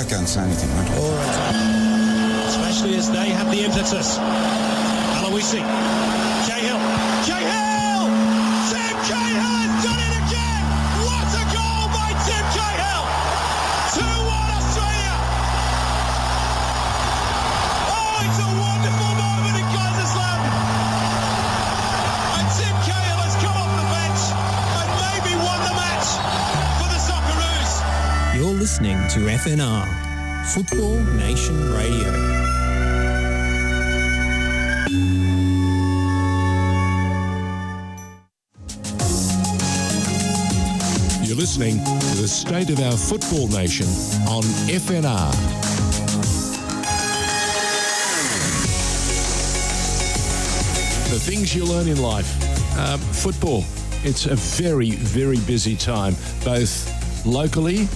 I can't say anything, mate. All right. Especially as they had the impetus. Aloisi. Cahill. Cahill! Tim Cahill has done it again! What a goal by Tim Cahill! 2-1 Australia! Oh, it's a wonderful moment in Kaiserslautern! And Tim Cahill has come off the bench and maybe won the match for the Socceroos. You're listening to FNR, Football Nation Radio. You're listening to the State of Our Football Nation on FNR. The things you learn in life. Football. It's a very, very busy time, both locally,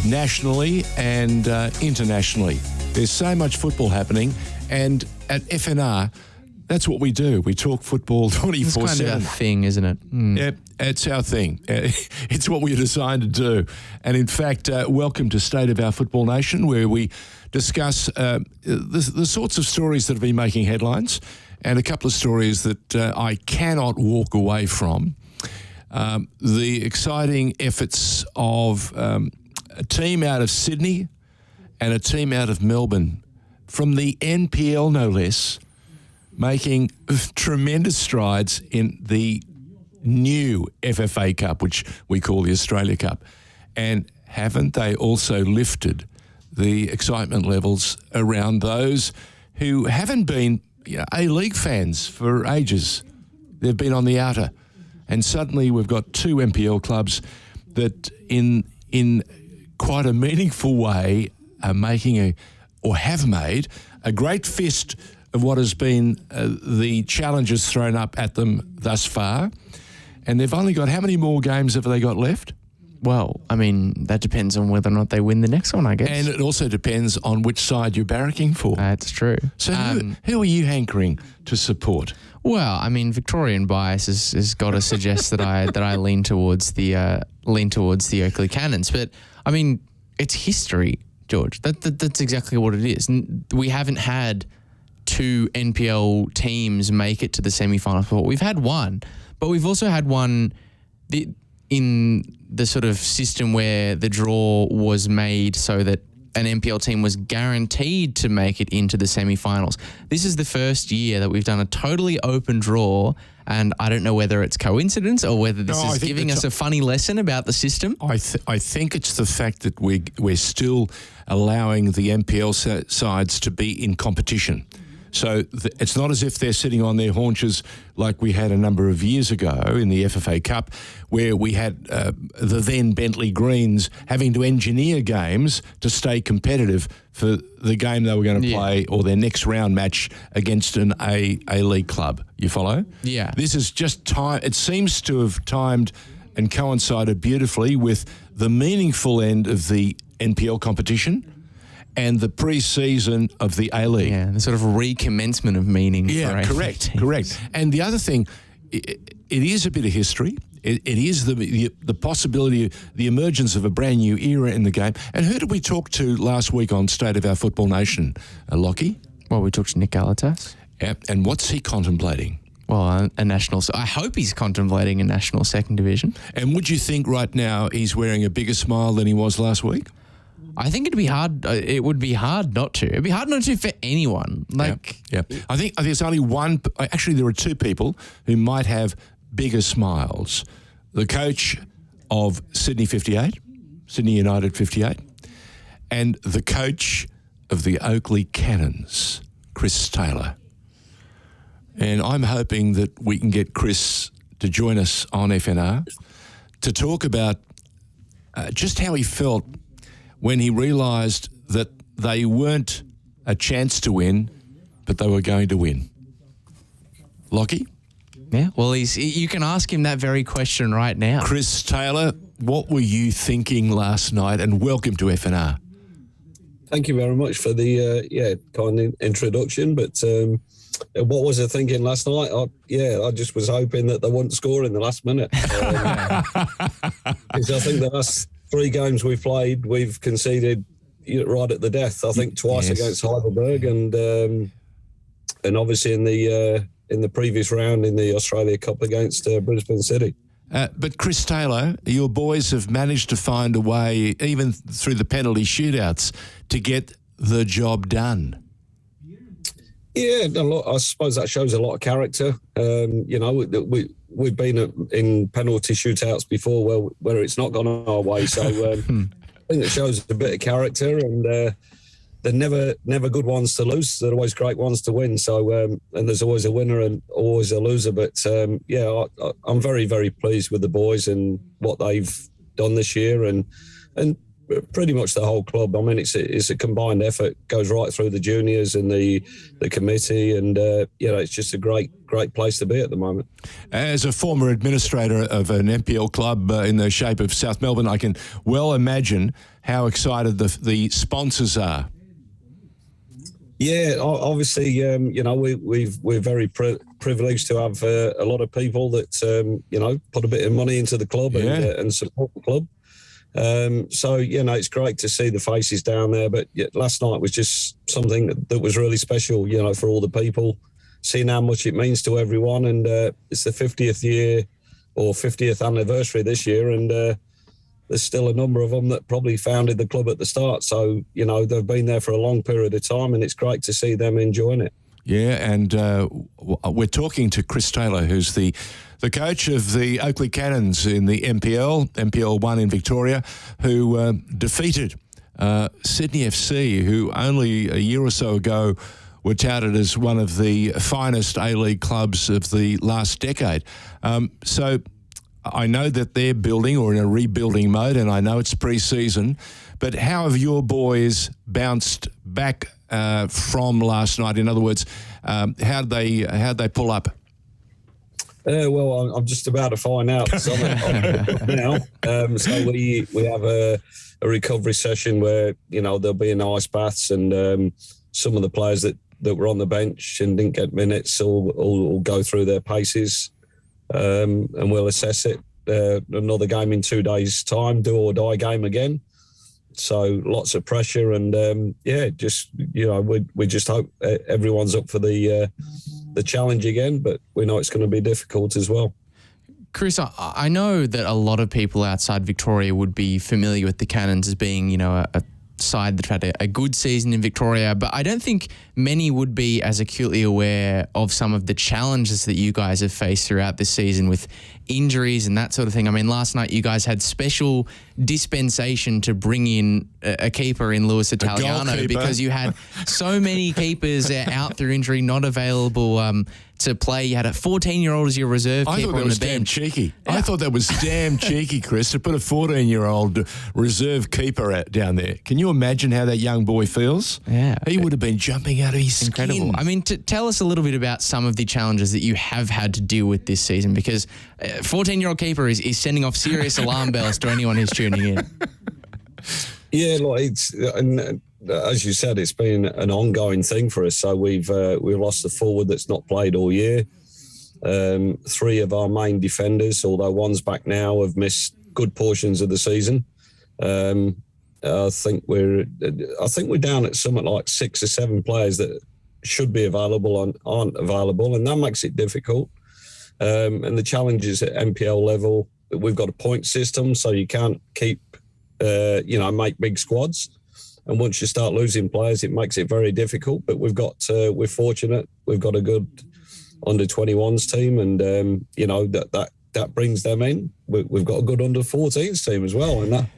nationally, and internationally. There's so much football happening, and at FNR, that's what we do. We talk football 24/7. It's kind of our thing, isn't it? Yeah, it's our thing. It's what we're designed to do. And in fact, welcome to State of Our Football Nation, where we discuss the sorts of stories that have been making headlines and a couple of stories that I cannot walk away from. The exciting efforts of a team out of Sydney and a team out of Melbourne, from the NPL no less, making tremendous strides in the new FFA Cup, which we call the Australia Cup. And haven't they also lifted the excitement levels around those who haven't been A-League fans for ages? They've been on the outer. And suddenly we've got two NPL clubs that in quite a meaningful way are making have made a great fist of what has been the challenges thrown up at them thus far. And they've only got, how many more games have they got left? Well, I mean, that depends on whether or not they win the next one, I guess. And it also depends on which side you're barracking for. That's true. So who are you hankering to support? Well, I mean, Victorian bias has got to suggest that I lean towards the Oakleigh Cannons. But I mean, it's history, George. That's exactly what it is. We haven't had two NPL teams make it to the semi-finals before. We've had one, but we've also had one in the sort of system where the draw was made so that an NPL team was guaranteed to make it into the semi-finals. This is the first year that we've done a totally open draw, and I don't know whether it's coincidence or whether this is giving us a funny lesson about the system. I think it's the fact that we're still allowing the NPL sides to be in competition. So it's not as if they're sitting on their haunches like we had a number of years ago in the FFA Cup, where we had the then Bentley Greens having to engineer games to stay competitive for the game they were going to play or their next round match against an A-League club. You follow? Yeah. This is just time. It seems to have timed and coincided beautifully with the meaningful end of the NPL competition and the pre-season of the A-League. Yeah, the sort of recommencement of meaning. Yeah, correct. And the other thing, it is a bit of history. It is the possibility, the emergence of a brand new era in the game. And who did we talk to last week on State of Our Football Nation, Lachie? Well, we talked to Nick Galitas. Yep. And what's he contemplating? Well, a national. I hope he's contemplating a national second division. And would you think right now he's wearing a bigger smile than he was last week? I think it'd be hard. It would be hard not to. It'd be hard not to for anyone. Yeah. I think there's only one. Actually, there are two people who might have bigger smiles: the coach of Sydney United 58, and the coach of the Oakleigh Cannons, Chris Taylor. And I'm hoping that we can get Chris to join us on FNR to talk about just how he felt when he realised that they weren't a chance to win, but they were going to win. Lachie? Yeah, well, you can ask him that very question right now. Chris Taylor, what were you thinking last night? And welcome to FNR. Thank you very much for the kind introduction. But what was I thinking last night? I just was hoping that they wouldn't score in the last minute. Because I think the last 3 games we've played, we've conceded, right at the death. I think twice against Heidelberg, and obviously in the previous round in the Australia Cup against Brisbane City. But Chris Taylor, your boys have managed to find a way, even through the penalty shootouts, to get the job done. Yeah, I suppose that shows a lot of character. We've been in penalty shootouts before where it's not gone our way. So I think it shows a bit of character, and they're never good ones to lose. They're always great ones to win. So and there's always a winner and always a loser. But I'm very, very pleased with the boys and what they've done this year, and pretty much the whole club. I mean, it's a combined effort, goes right through the juniors and the committee, and it's just a great place to be at the moment. As a former administrator of an NPL club in the shape of South Melbourne, I can well imagine how excited the sponsors are. Yeah, obviously, we're very privileged to have a lot of people that put a bit of money into the club and support the club. So it's great to see the faces down there. But last night was just something that was really special, for all the people, seeing how much it means to everyone. And it's the 50th year or 50th anniversary this year, and there's still a number of them that probably founded the club at the start. So they've been there for a long period of time, and it's great to see them enjoying it. Yeah, and we're talking to Chris Taylor, who's the coach of the Oakleigh Cannons in the NPL 1 in Victoria, who defeated Sydney FC, who only a year or so ago were touted as one of the finest A-League clubs of the last decade. So I know that they're building or in a rebuilding mode, and I know it's pre-season, but how have your boys bounced back from last night? In other words, how'd they pull up? Well, I'm just about to find out now. So we have a recovery session where there'll be an ice baths, and some of the players that were on the bench and didn't get minutes will go through their paces, and we'll assess it. Another game in 2 days' time, do or die game again. So lots of pressure, and we just hope everyone's up for the challenge again, but we know it's going to be difficult as well. Chris, I know that a lot of people outside Victoria would be familiar with the Cannons as being, a side that had a good season in Victoria, but I don't think many would be as acutely aware of some of the challenges that you guys have faced throughout this season with injuries and that sort of thing. I mean, last night you guys had special dispensation to bring in a keeper in Luis Italiano because you had so many keepers out through injury, not available to play. You had a 14-year-old as your reserve keeper on the bench. Damn cheeky. I thought that was damn cheeky, Chris, to put a 14-year-old reserve keeper out down there. Can you imagine how that young boy feels? Yeah. He would have been jumping out of his Incredible. skin. I mean, tell us a little bit about some of the challenges that you have had to deal with this season, because 14-year-old keeper is sending off serious alarm bells to anyone who's tuning in. Yeah, as you said, it's been an ongoing thing for us. So we've lost the forward that's not played all year. 3 of our main defenders, although one's back now, have missed good portions of the season. I think we're down at something like 6 or 7 players that should be available and aren't available, and that makes it difficult. And the challenges at NPL level, we've got a point system, so you can't keep make big squads. And once you start losing players, it makes it very difficult. But we're fortunate. We've got a good under-21s team, and that brings them in. We've got a good under-14s team as well, and that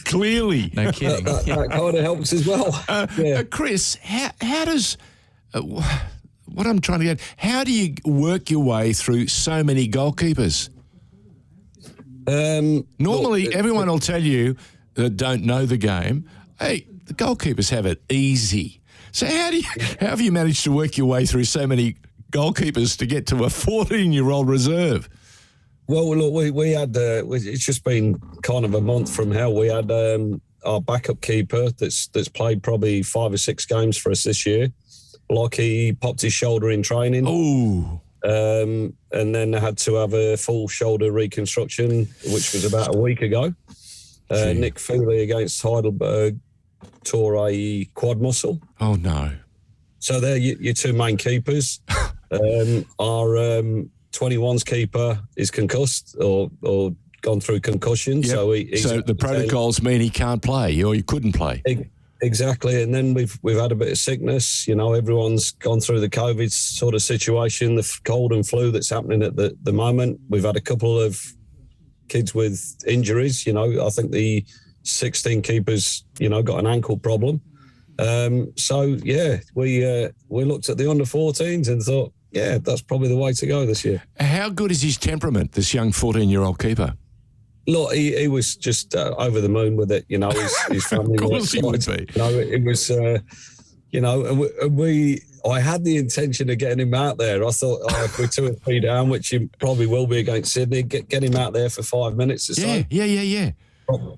clearly, no kidding, that kind of helps as well. Chris, how does what I'm trying to get? How do you work your way through so many goalkeepers? Normally, everyone will tell you that don't know the game, hey, the goalkeepers have it easy. So how have you managed to work your way through so many goalkeepers to get to a 14-year-old reserve? Well, look, we had it's just been kind of a month from hell. We had our backup keeper that's played probably 5 or 6 games for us this year. Lachie popped his shoulder in training. Oh. And then I had to have a full shoulder reconstruction, which was about a week ago. Nick Feely against Heidelberg tore a quad muscle. Oh, no. So they're your two main keepers. Our 21's keeper is concussed or gone through concussion. Yep. So the protocols mean he can't play or he couldn't play. Exactly. And then we've had a bit of sickness. You know, everyone's gone through the COVID sort of situation, the cold and flu that's happening at the moment. We've had a couple of kids with injuries. You know, I think the 16 keepers, you know, got an ankle problem. So, yeah, we looked at the under-14s and thought, yeah, that's probably the way to go this year. How good is his temperament, this young 14-year-old keeper? Look, he was just over the moon with it, you know. His family. Of course he would be. You know, it was, you know, and I had the intention of getting him out there. I thought, if we're 2 or 3 down, which he probably will be against Sydney, get him out there for 5 minutes or so. Yeah.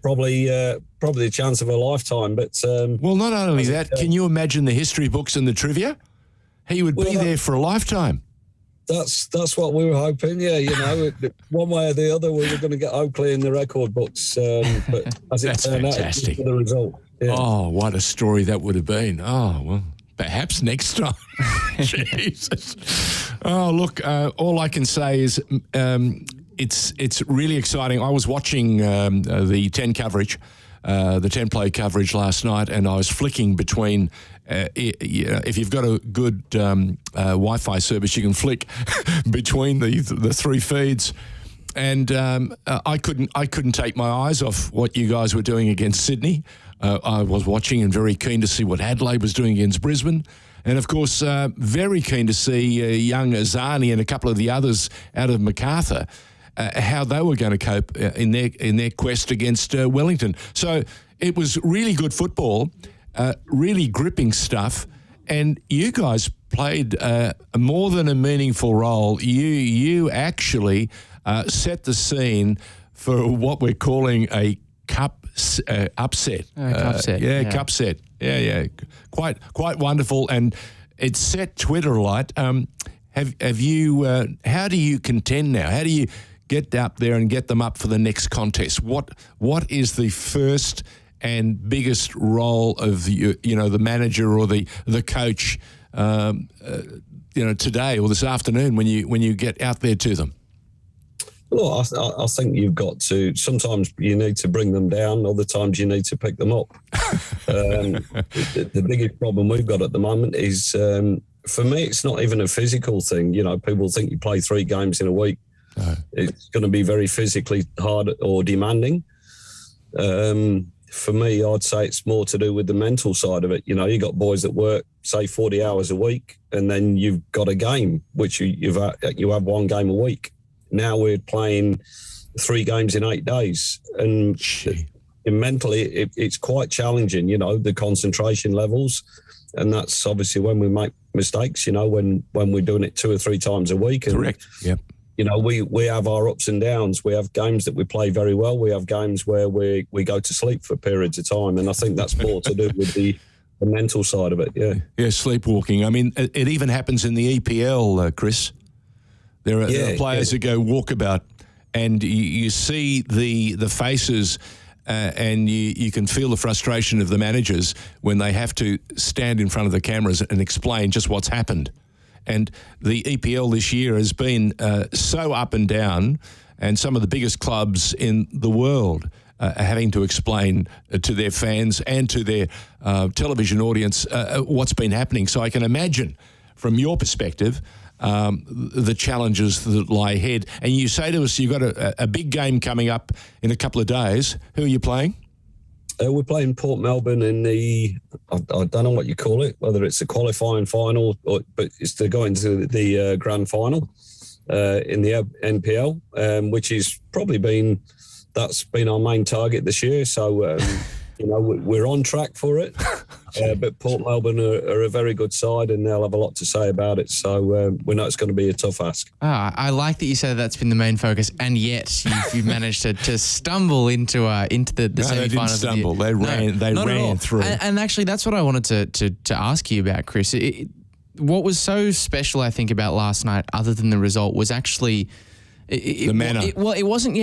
Probably a chance of a lifetime. But well, not only that, can you imagine the history books and the trivia? He would be there for a lifetime. That's what we were hoping. Yeah, you know, one way or the other, we were going to get Oakleigh in the record books. But as it turned out, it's just the result. Yeah. Oh, what a story that would have been. Oh, well, perhaps next time. Jesus. Oh, look, all I can say is it's really exciting. I was watching the 10 coverage, the 10-play coverage last night, and I was flicking between. If you've got a good Wi-Fi service, you can flick between the three feeds, and I couldn't take my eyes off what you guys were doing against Sydney. I was watching and very keen to see what Adelaide was doing against Brisbane, and of course very keen to see young Azani and a couple of the others out of MacArthur. How they were going to cope in their quest against Wellington. So it was really good football, really gripping stuff, and you guys played more than a meaningful role. You actually set the scene for what we're calling a cup upset. Cup set. Cup set. Yeah. Quite wonderful, and it set Twitter alight. Have you? How do you contend now? How do you get up there and get them up for the next contest? What is the first and biggest role of the manager or the coach today or this afternoon when you get out there to them? Well, I think you've got to. Sometimes you need to bring them down. Other times you need to pick them up. The biggest problem we've got at the moment is, for me, it's not even a physical thing. You know, people think you play 3 games in a week. No. It's going to be very physically hard or demanding. For me, I'd say it's more to do with the mental side of it. You know, you got boys that work, say, 40 hours a week, and then you've got a game, which you have 1 game a week. Now we're playing 3 games in 8 days. And mentally, it's quite challenging, you know, the concentration levels. And that's obviously when we make mistakes, you know, when we're doing it 2 or 3 times a week. And, correct, yep. You know, we have our ups and downs. We have games that we play very well. We have games where we go to sleep for periods of time. And I think that's more to do with the mental side of it, yeah. Yeah, sleepwalking. I mean, it even happens in the EPL, Chris. There are players that go walkabout, and you see the faces and you can feel the frustration of the managers when they have to stand in front of the cameras and explain just what's happened. And the EPL this year has been so up and down, and some of the biggest clubs in the world are having to explain to their fans and to their television audience what's been happening. So I can imagine, from your perspective, the challenges that lie ahead. And you say to us, you've got a big game coming up in a couple of days. Who are you playing? We're playing Port Melbourne in the, I don't know what you call it, whether it's a qualifying final, but it's to go into the grand final in the NPL, which has probably that's been our main target this year. So, you know, we're on track for it. But Port Melbourne are a very good side, and they'll have a lot to say about it. So we know it's going to be a tough ask. I like that you said that's been the main focus, and yet you've managed to stumble into the semi-finals. They didn't stumble. They ran through. And actually, that's what I wanted to ask you about, Chris. What was so special, I think, about last night, other than the result, was actually the manner. It wasn't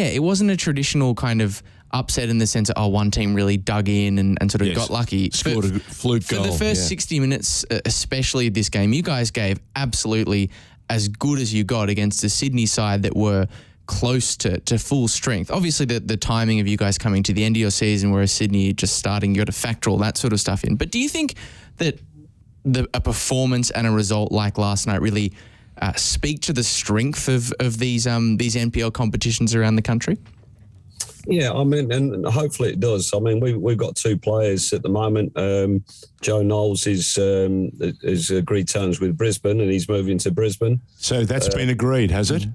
a traditional kind of upset in the sense that, one team really dug in and sort of got lucky. Scored a fluke goal. For the first 60 minutes, especially of this game, you guys gave absolutely as good as you got against the Sydney side that were close to full strength. Obviously, the timing of you guys coming to the end of your season, whereas Sydney just starting, you got to factor all that sort of stuff in. But do you think that a performance and a result like last night really speak to the strength of these NPL competitions around the country? Yeah, I mean, and hopefully it does. I mean, we've got two players at the moment. Joe Knowles is agreed terms with Brisbane, and he's moving to Brisbane. So that's been agreed, has it?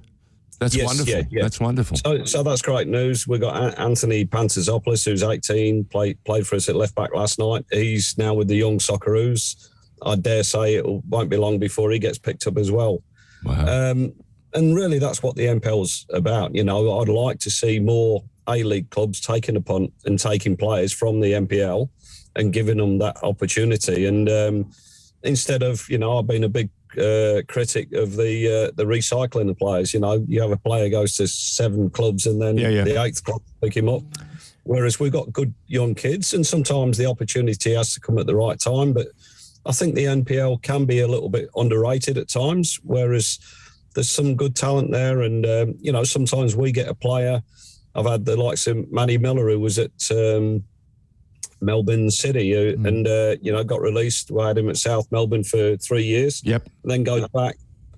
That's wonderful. Yeah. That's wonderful. So that's great news. We've got Anthony Pantazopoulos, who's 18, played for us at left back last night. He's now with the Young Socceroos. I dare say it won't be long before he gets picked up as well. Wow. And really, that's what the NPL's about. You know, I'd like to see more A-League clubs taking a punt and taking players from the NPL and giving them that opportunity. And instead of, you know, I've been a big critic of the recycling of players. You know, you have a player goes to 7 clubs and then the 8th club pick him up. Whereas we've got good young kids, and sometimes the opportunity has to come at the right time. But I think the NPL can be a little bit underrated at times, whereas there's some good talent there. And, you know, sometimes we get a player. I've had the likes of Manny Miller, who was at Moreland City and, you know, got released. We had him at South Melbourne for 3 years. Yep. And then goes back,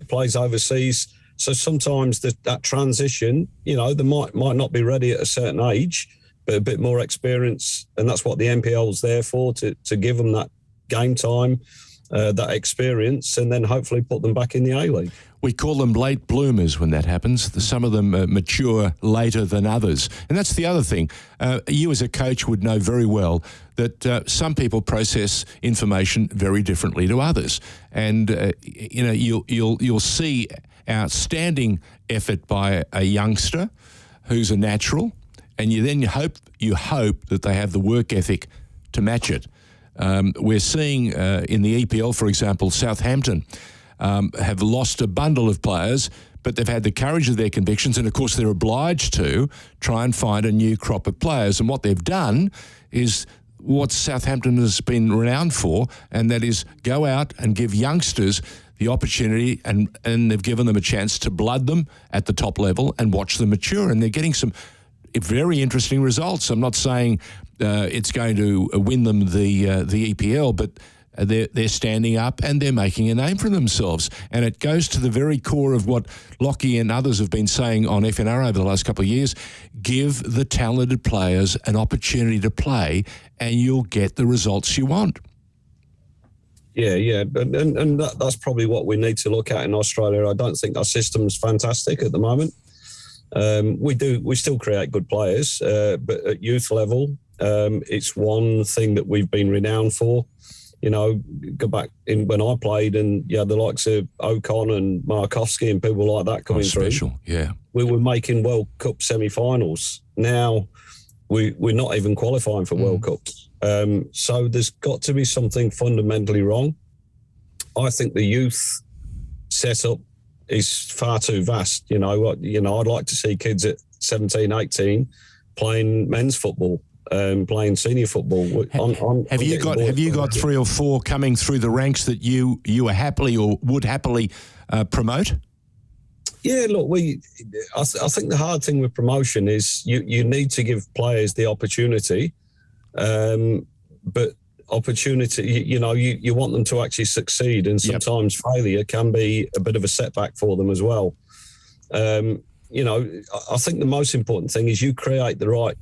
plays overseas. So sometimes that transition, you know, they might not be ready at a certain age, but a bit more experience. And that's what the NPL is there for, to give them that game time, that experience, and then hopefully put them back in the A-League. We call them late bloomers when that happens. Some of them mature later than others. And that's the other thing. You as a coach would know very well that some people process information very differently to others. And, you know, you'll see outstanding effort by a youngster who's a natural, and you hope that they have the work ethic to match it. We're seeing in the EPL, for example, Southampton have lost a bundle of players, but they've had the courage of their convictions, and of course they're obliged to try and find a new crop of players. And what they've done is what Southampton has been renowned for, and that is go out and give youngsters the opportunity, and they've given them a chance to blood them at the top level and watch them mature, and they're getting some very interesting results. I'm not saying it's going to win them the EPL, but they're standing up and they're making a name for themselves. And it goes to the very core of what Lachie and others have been saying on FNR over the last couple of years. Give the talented players an opportunity to play and you'll get the results you want. Yeah. And that's probably what we need to look at in Australia. I don't think our system's fantastic at the moment. We still create good players, but at youth level, it's one thing that we've been renowned for. You know, go back in when I played, and the likes of Ocon and Markowski and people like that coming through. Yeah. We were making World Cup semi-finals. Now we're not even qualifying for World Cups. So there's got to be something fundamentally wrong. I think the youth setup is far too vast. You know, I'd like to see kids at 17, 18 playing men's football. Playing senior football. Have you got 3 or 4 coming through the ranks that you are happily or would happily promote? Yeah, look, I think the hard thing with promotion is you need to give players the opportunity, but opportunity, you want them to actually succeed, and sometimes failure can be a bit of a setback for them as well. I think the most important thing is you create the right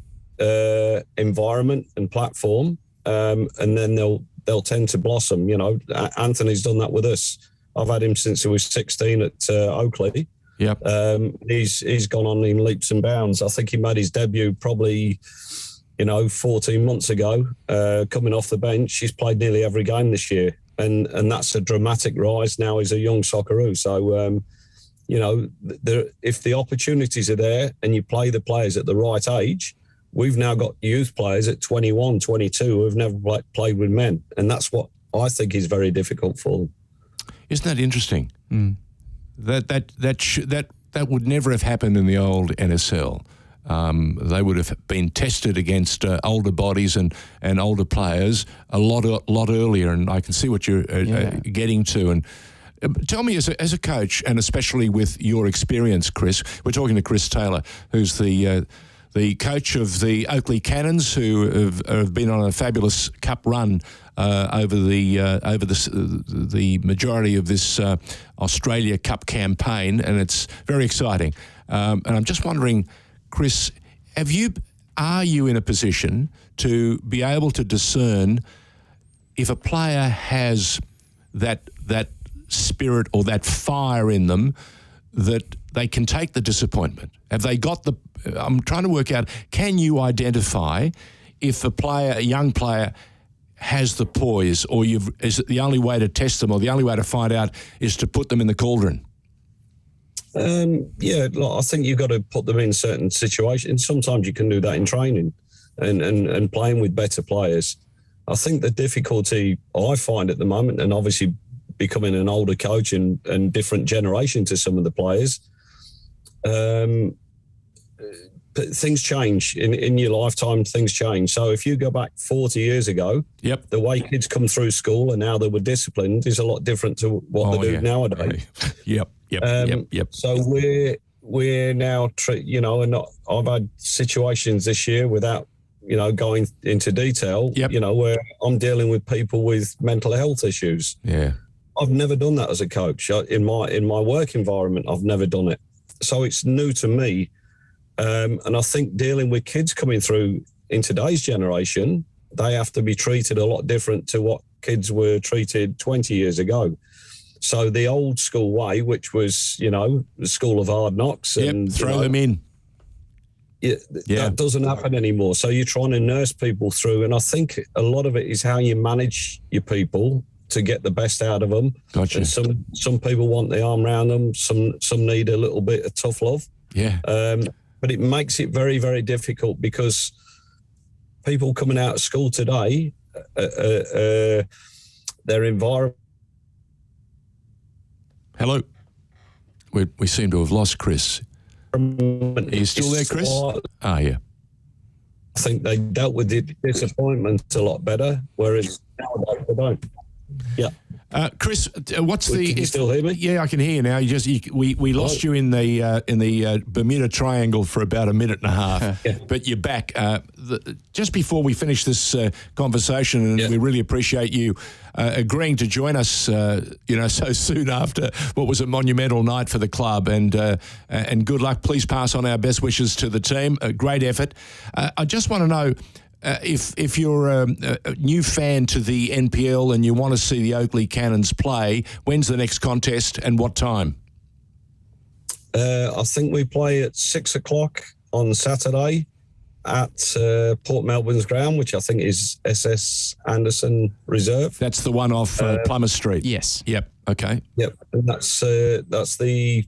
environment and platform, and then they'll tend to blossom. You know, Anthony's done that with us. I've had him since he was 16 at Oakleigh. Yep. He's gone on in leaps and bounds. I think he made his debut probably 14 months ago, coming off the bench. He's played nearly every game this year, and that's a dramatic rise. Now he's a young Socceroo. So if the opportunities are there and you play the players at the right age, we've now got youth players at 21, 22 who have never played with men. And that's what I think is very difficult for them. Isn't that interesting? That would never have happened in the old NSL. They would have been tested against older bodies and older players a lot earlier, and I can see what you're getting to. And tell me, as a coach, and especially with your experience, Chris, we're talking to Chris Taylor, who's the coach of the Oakleigh Cannons, who have been on a fabulous cup run over the majority of this Australia Cup campaign, and it's very exciting. And I'm just wondering, Chris, are you in a position to be able to discern if a player has that spirit or that fire in them that they can take the disappointment? Have they got I'm trying to work out, can you identify if a young player has the poise, or is it the only way to test them, or the only way to find out is to put them in the cauldron? I think you've got to put them in certain situations. Sometimes you can do that in training and playing with better players. I think the difficulty I find at the moment, and obviously becoming an older coach and different generation to some of the players, things change in your lifetime. Things change. So if you go back 40 years ago, the way kids come through school and how they were disciplined is a lot different to what they do nowadays. Yep. So we're now, and I've had situations this year without, going into detail, where I'm dealing with people with mental health issues. Yeah. I've never done that as a coach. In my work environment, I've never done it. So it's new to me. And I think dealing with kids coming through in today's generation, they have to be treated a lot different to what kids were treated 20 years ago. So the old school way, which was, the school of hard knocks. And throw them in. That doesn't happen anymore. So you're trying to nurse people through. And I think a lot of it is how you manage your people to get the best out of them. Gotcha. And some people want the arm around them. Some need a little bit of tough love. Yeah. But it makes it very, very difficult because people coming out of school today, their environment. Hello. We seem to have lost Chris. Are you still there, Chris? Yeah. I think they dealt with the disappointment a lot better, whereas nowadays they don't. Yeah. Chris, what's Can you still hear me? Yeah, I can hear you now. We lost you in the Bermuda Triangle for about a minute and a half, but you're back. Just before we finish this conversation, and we really appreciate you agreeing to join us, so soon after what was a monumental night for the club, and good luck. Please pass on our best wishes to the team. A great effort. I just want to know. If you're a new fan to the NPL and you want to see the Oakleigh Cannons play, when's the next contest and what time? I think we play at 6:00 on Saturday at Port Melbourne's ground, which I think is SS Anderson Reserve. That's the one off Plummer Street. Yes. Yep. Okay. Yep. And that's the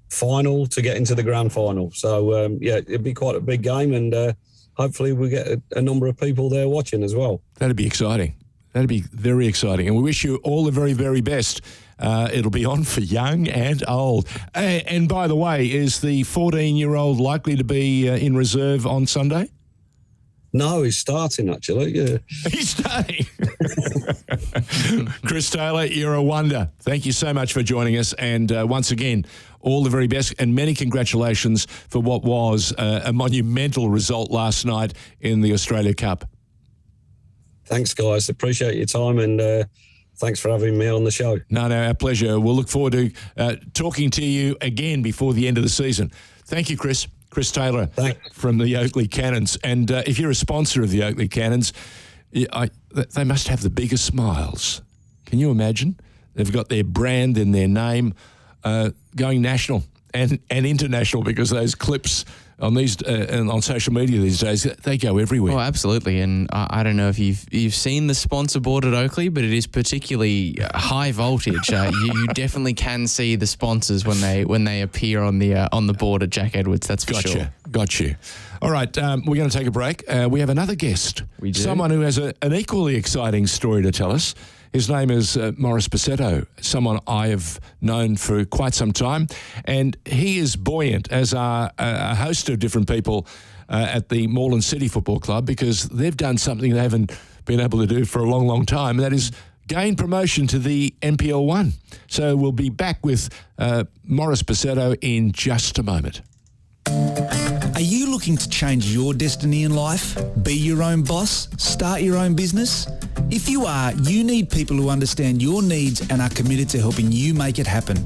final to get into the grand final. So it'd be quite a big game, and hopefully we get a number of people there watching as well. That'd be exciting. That'd be very exciting. And we wish you all the very, very best. It'll be on for young and old. And by the way, is the 14-year-old likely to be in reserve on Sunday? No, he's starting, actually, yeah. He's starting. Chris Taylor, you're a wonder. Thank you so much for joining us. And once again, all the very best and many congratulations for what was a monumental result last night in the Australia Cup. Thanks, guys. Appreciate your time, and thanks for having me on the show. No, our pleasure. We'll look forward to talking to you again before the end of the season. Thank you, Chris. Chris Taylor from the Oakleigh Cannons. And if you're a sponsor of the Oakleigh Cannons, they must have the biggest smiles. Can you imagine? They've got their brand and their name going national and international, because those clips on these and on social media these days, they go everywhere. Oh, absolutely. And I don't know if you've seen the sponsor board at Oakleigh, but it is particularly high voltage. You definitely can see the sponsors when they appear on the board at Jack Edwards. That's for sure. Got you. All right, we're going to take a break. We have another guest. We do. Someone who has an equally exciting story to tell us. His name is Maurice Bisetto, someone I have known for quite some time, and he is buoyant, as are a host of different people at the Moreland City Football Club, because they've done something they haven't been able to do for a long, long time, and that is gain promotion to the NPL 1. So we'll be back with Maurice Bisetto in just a moment. Are you looking to change your destiny in life? Be your own boss? Start your own business? If you are, you need people who understand your needs and are committed to helping you make it happen.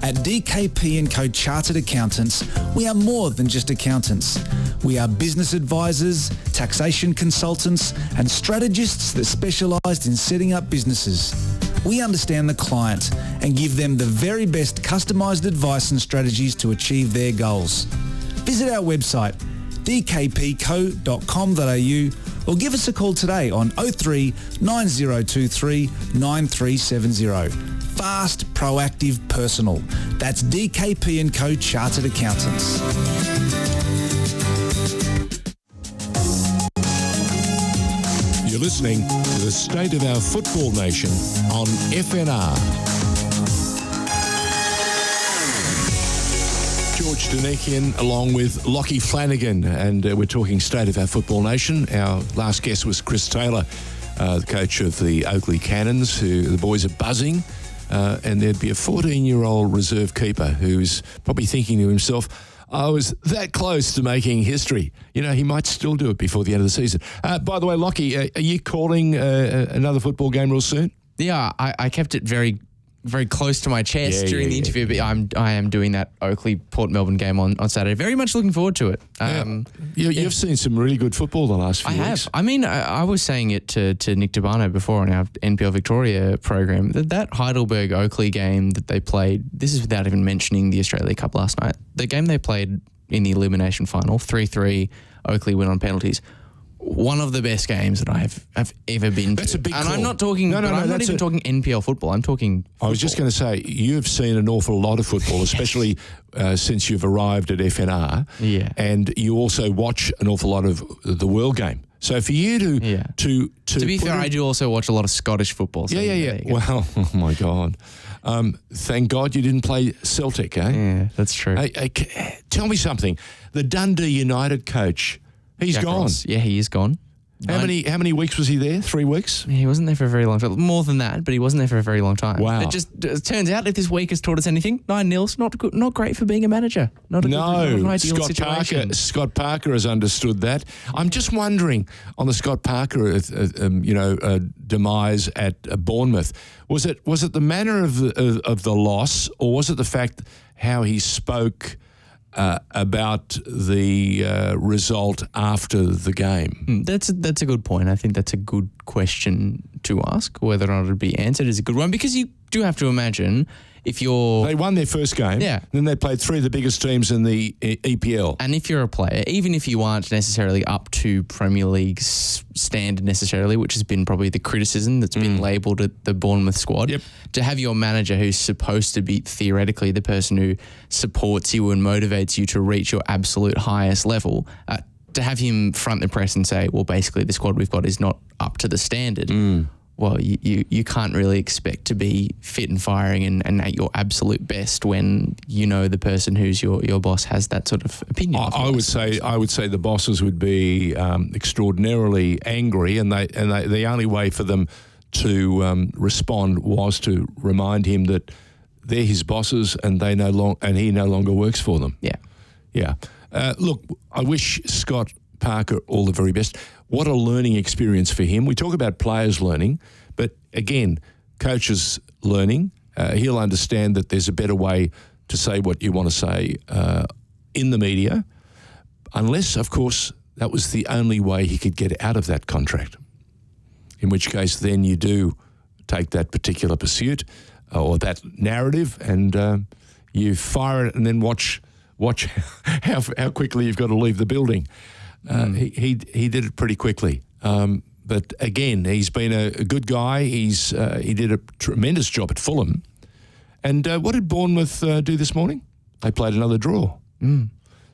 At DKP & Co Chartered Accountants, we are more than just accountants. We are business advisors, taxation consultants, and strategists that specialise in setting up businesses. We understand the client and give them the very best customised advice and strategies to achieve their goals. Visit our website dkpco.com.au or give us a call today on 03 9023 9370. Fast, proactive, personal. That's DKP & Co Chartered Accountants. You're listening to the State of Our Football Nation on FNR. George Lachie along with Lachie Flanagan, and we're talking State of Our Football Nation. Our last guest was Chris Taylor, the coach of the Oakleigh Cannons, who the boys are buzzing, and there'd be a 14-year-old reserve keeper who's probably thinking to himself, I was that close to making history. You know, he might still do it before the end of the season. By the way, Lachie, are you calling another football game real soon? Yeah, I kept it very, very close to my chest during the interview, but I am doing that Oakleigh Port Melbourne game on Saturday. Very much looking forward to it. You've seen some really good football the last few weeks. I have. I mean, I was saying it to Nick Dabano before on our NPL Victoria program, that Heidelberg Oakleigh game that they played, this is without even mentioning the Australia Cup last night, the game they played in the elimination final, 3-3, Oakleigh win on penalties. One of the best games that I have ever been to. That's a big and call. I'm not talking, I'm not even talking NPL football. I'm talking football. I was just going to say, you've seen an awful lot of football, especially since you've arrived at FNR. Yeah. And you also watch an awful lot of the World Game. So for you to be fair, I do also watch a lot of Scottish football. So yeah. Well, oh my God. Thank God you didn't play Celtic, eh? Yeah, that's true. Hey, tell me something. The Dundee United coach, he's Jack gone. Ross. Yeah, he is gone. How many weeks was he there? 3 weeks? He wasn't there for a very long time. More than that, but he wasn't there for a very long time. Wow. It turns out if this week has taught us anything, 9-0's not good, not great for being a manager. Not an ideal situation. Scott Parker has understood that. I'm just wondering on the Scott Parker, demise at Bournemouth. Was it the manner of the loss, or was it the fact how he spoke about the result after the game? That's a good point. I think that's a good question to ask. Whether or not it'll be answered is a good one, because you do have to imagine if you're... They won their first game. Yeah. Then they played three of the biggest teams in the EPL. And if you're a player, even if you aren't necessarily up to Premier League's standard necessarily, which has been probably the criticism that's been labelled at the Bournemouth squad, to have your manager who's supposed to be theoretically the person who supports you and motivates you to reach your absolute highest level, to have him front the press and say, well, basically the squad we've got is not up to the standard. Well, you can't really expect to be fit and firing and at your absolute best when you know the person who's your boss has that sort of opinion. I would say the bosses would be extraordinarily angry, and the only way for them to respond was to remind him that they're his bosses and he no longer works for them. Yeah. Look, I wish Scott Parker all the very best. What a learning experience for him. We talk about players learning, but again, coaches learning. He'll understand that there's a better way to say what you want to say in the media, unless, of course, that was the only way he could get out of that contract, in which case then you do take that particular pursuit or that narrative and you fire it and then watch how quickly you've got to leave the building. He did it pretty quickly. But again, he's been a good guy. He did a tremendous job at Fulham. And what did Bournemouth do this morning? They played another draw.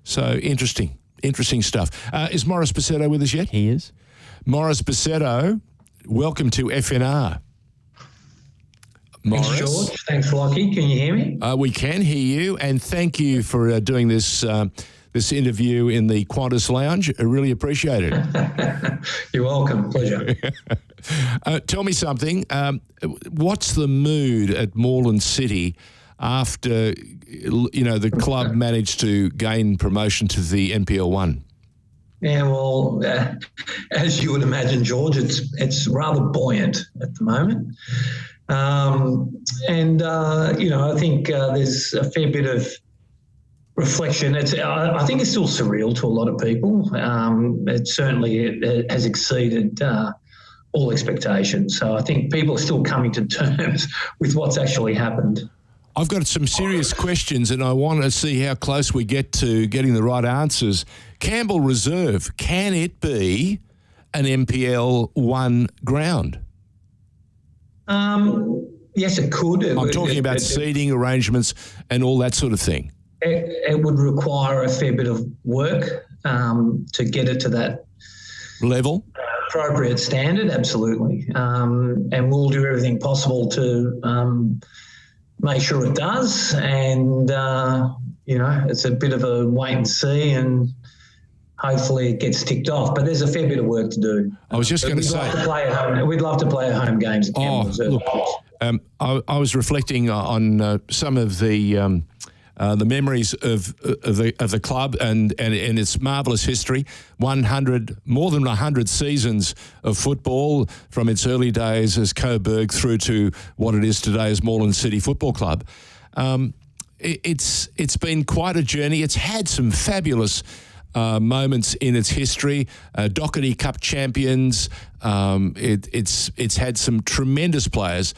So interesting stuff. Is Maurice Bisetto with us yet? He is. Maurice Bisetto, welcome to FNR. Maurice. Thanks, George. Thanks, Lachie. Can you hear me? We can hear you, and thank you for doing this this interview in the Qantas Lounge. I really appreciate it. You're welcome. Pleasure. Tell me something. What's the mood at Moreland City after the club managed to gain promotion to the NPL 1? Yeah, well, as you would imagine, George, it's rather buoyant at the moment. I think there's a fair bit of reflection. I think it's still surreal to a lot of people. It certainly has exceeded all expectations. So I think people are still coming to terms with what's actually happened. I've got some serious questions, and I want to see how close we get to getting the right answers. Campbell Reserve, can it be an NPL 1 ground? Yes, it could. I'm talking about seating arrangements and all that sort of thing. It would require a fair bit of work to get it to that level, appropriate standard. Absolutely, and we'll do everything possible to make sure it does. And it's a bit of a wait and see, and hopefully it gets ticked off. But there's a fair bit of work to do. I was just going to say, we'd love to play at home games at Campbell Reserve. Look, I was reflecting on some of the memories of the club and its marvellous history. More than 100 seasons of football from its early days as Coburg through to what it is today as Moreland City Football Club. It's been quite a journey. It's had some fabulous moments in its history. Doherty Cup champions. It's had some tremendous players.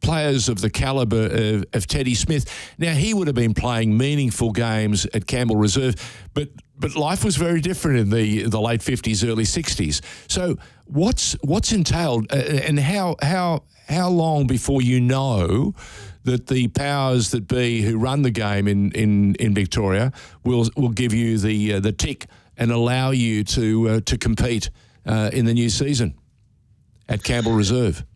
Players of the calibre of Teddy Smith. Now, he would have been playing meaningful games at Campbell Reserve, but life was very different in the late 50s, early 60s. So what's entailed, and how long before you know that the powers that be who run the game in Victoria will give you the tick and allow you to compete in the new season at Campbell Reserve?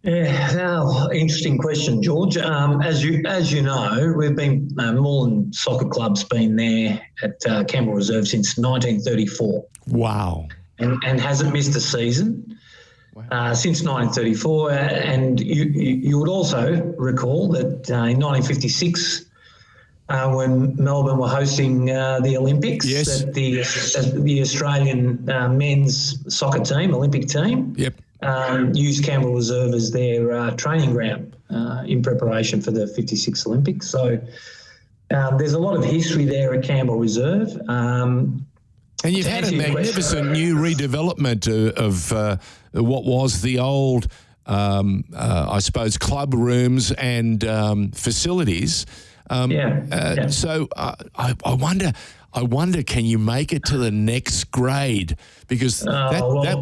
Yeah, now, interesting question, George. As you know, we've been Moreland Soccer Club's been there at Campbell Reserve since 1934. Wow! And hasn't missed a season. Wow. Since 1934, and you would also recall that in 1956, when Melbourne were hosting the Olympics, yes, that the Australian men's soccer team, Olympic team, yep, used Campbell Reserve as their training ground in preparation for the 56 Olympics. So there's a lot of history there at Campbell Reserve. And you've had a magnificent new redevelopment of what was the old, I suppose, club rooms and facilities. So I wonder, can you make it to the next grade? Because that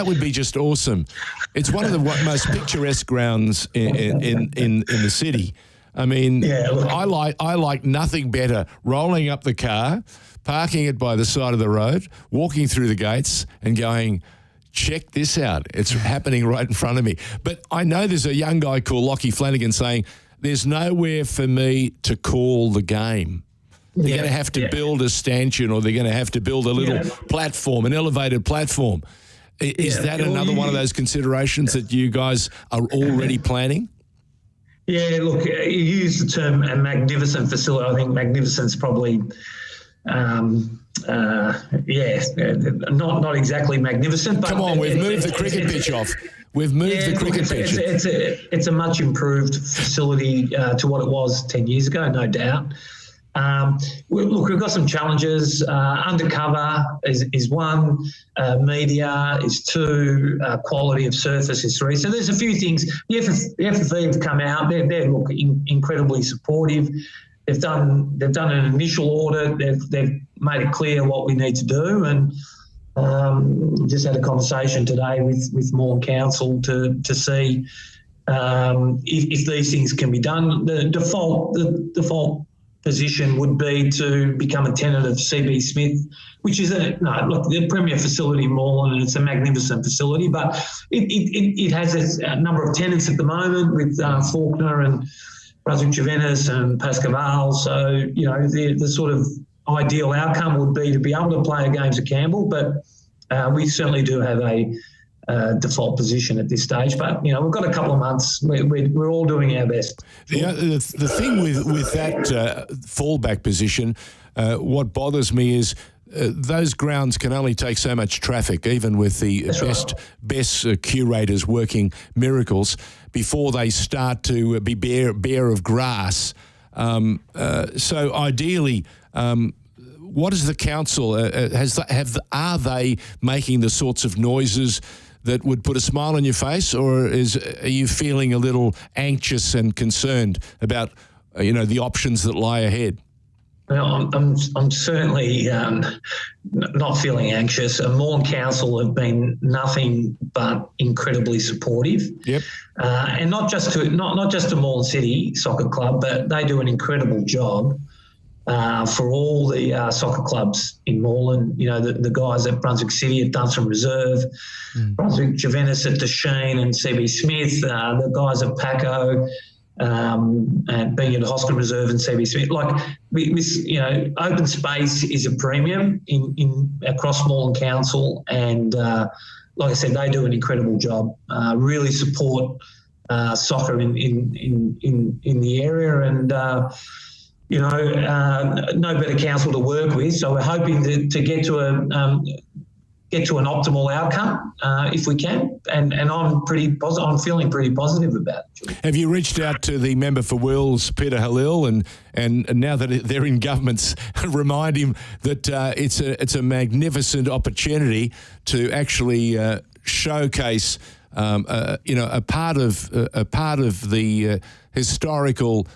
would be just awesome. It's one of the most picturesque grounds in the city. I mean, I like nothing better rolling up the car, parking it by the side of the road, walking through the gates and going, check this out. It's happening right in front of me. But I know there's a young guy called Lachie Flanagan saying, there's nowhere for me to call the game. They're going to have to build a stanchion, or they're going to have to build a little platform, an elevated platform. Is that another one of those considerations that you guys are already planning? Yeah, look, you use the term a magnificent facility. I think magnificent's probably, not exactly magnificent. But come on, we've moved the cricket pitch off. We've moved the cricket pitch. It's a much improved facility to what it was 10 years ago, no doubt. Look, we've got some challenges. Undercover is one, media is two, quality of surface is three. So there's a few things. The FFV have come out. They're incredibly supportive. They've done an initial audit. They've made it clear what we need to do, and just had a conversation today with Moreland Council to see if these things can be done. The default position would be to become a tenant of CB Smith, which is the premier facility in Moreland, and it's a magnificent facility, but it has a number of tenants at the moment with Faulkner and Brunswick Juventus and Pascaval. So, the sort of ideal outcome would be to be able to play games at Campbell, but we certainly do have a default position at this stage. But, we've got a couple of months. We're all doing our best. The thing with that fallback position, what bothers me is those grounds can only take so much traffic, even with the best curators working miracles, before they start to be bare of grass. So ideally, what is the council? Are they making the sorts of noises that would put a smile on your face, or are you feeling a little anxious and concerned about the options that lie ahead? Well, I'm certainly not feeling anxious. Moreland Council have been nothing but incredibly supportive. Yep. And not just to Moreland City Soccer Club, but they do an incredible job for all the soccer clubs in Moreland. The guys at Brunswick City at Dunstan Reserve, Brunswick Juventus at Deshane and CB Smith, the guys at Paco, and being at Hoskin Reserve and CB Smith. Open space is a premium in across Moreland Council, and like I said, they do an incredible job. Really support soccer in the area, and no better council to work with. So we're hoping to get to an optimal outcome if we can, and I'm pretty positive. I'm feeling pretty positive about it. Have you reached out to the member for Wills, Peter Halil, and now that they're in governments, remind him that it's a magnificent opportunity to actually showcase a part of the historical